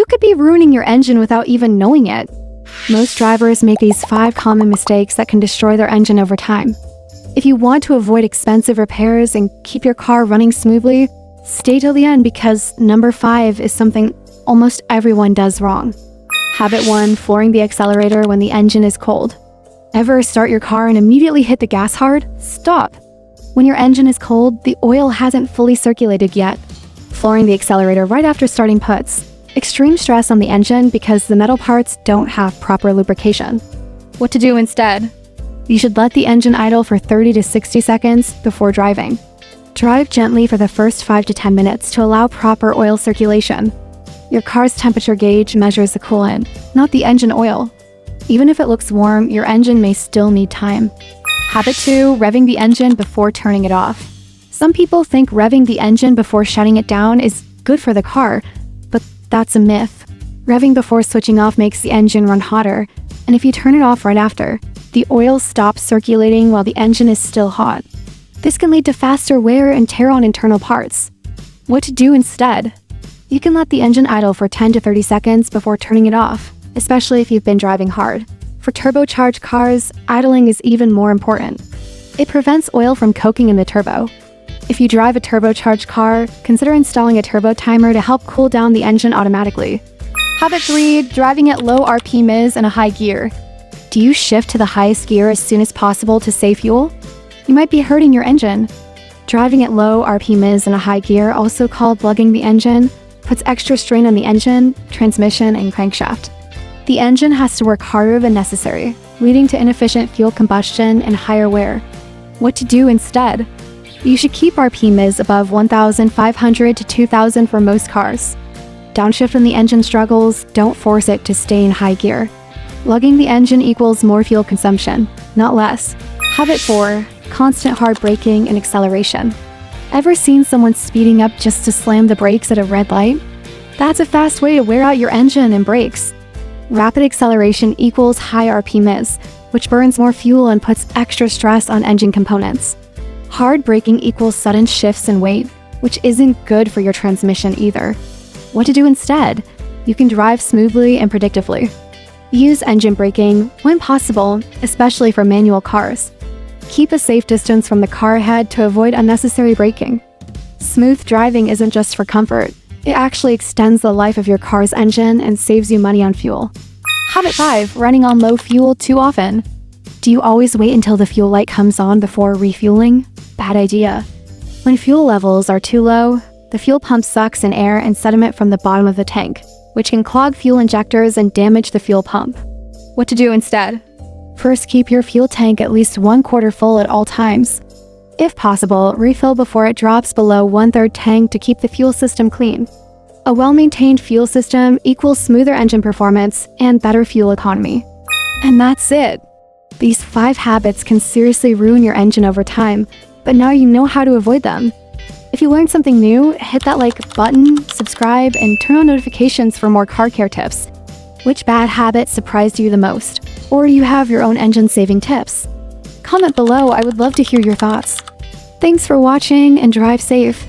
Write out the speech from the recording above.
could be ruining your engine without even knowing it. Most drivers make these 5 common mistakes that can destroy their engine over time. If you want to avoid expensive repairs and keep your car running smoothly, stay till the end because number 5 is something almost everyone does wrong. Habit 1: flooring the accelerator when the engine is cold. Ever start your car and immediately hit the gas hard? Stop! When your engine is cold, the oil hasn't fully circulated yet. Flooring the accelerator right after starting puts extreme stress on the engine because the metal parts don't have proper lubrication. What to do instead? You should let the engine idle for 30 to 60 seconds before driving. Drive gently for the first 5 to 10 minutes to allow proper oil circulation. Your car's temperature gauge measures the coolant, not the engine oil. Even if it looks warm, your engine may still need time. Habit 2: revving the engine before turning it off. Some people think revving the engine before shutting it down is good for the car, but that's a myth. Revving before switching off makes the engine run hotter, and if you turn it off right after, the oil stops circulating while the engine is still hot. This can lead to faster wear and tear on internal parts. What to do instead? You can let the engine idle for 10 to 30 seconds before turning it off, especially if you've been driving hard. For turbocharged cars, idling is even more important. It prevents oil from coking in the turbo. If you drive a turbocharged car, consider installing a turbo timer to help cool down the engine automatically. Habit 3: driving at low RPMs in a high gear. Do you shift to the highest gear as soon as possible to save fuel? You might be hurting your engine. Driving at low RPMs in a high gear, also called lugging the engine, puts extra strain on the engine, transmission, and crankshaft. The engine has to work harder than necessary, leading to inefficient fuel combustion and higher wear. What to do instead? You should keep RPMs above 1,500 to 2,000 for most cars. Downshift when the engine struggles, don't force it to stay in high gear. Lugging the engine equals more fuel consumption, not less. Habit 4: constant hard braking and acceleration. Ever seen someone speeding up just to slam the brakes at a red light? That's a fast way to wear out your engine and brakes. Rapid acceleration equals high RPMs, which burns more fuel and puts extra stress on engine components. Hard braking equals sudden shifts in weight, which isn't good for your transmission either. What to do instead? You can drive smoothly and predictably. Use engine braking when possible, especially for manual cars. Keep a safe distance from the car ahead to avoid unnecessary braking. Smooth driving isn't just for comfort. It actually extends the life of your car's engine and saves you money on fuel. Habit 5: running on low fuel too often. Do you always wait until the fuel light comes on before refueling? Bad idea. When fuel levels are too low, the fuel pump sucks in air and sediment from the bottom of the tank, which can clog fuel injectors and damage the fuel pump. What to do instead? First, keep your fuel tank at least 1/4 full at all times. If possible, refill before it drops below 1/3 tank to keep the fuel system clean. A well-maintained fuel system equals smoother engine performance and better fuel economy. And that's it. These 5 habits can seriously ruin your engine over time, but now you know how to avoid them. If you learned something new, hit that like button, subscribe, and turn on notifications for more car care tips. Which bad habit surprised you the most? Or do you have your own engine-saving tips? Comment below, I would love to hear your thoughts. Thanks for watching and drive safe.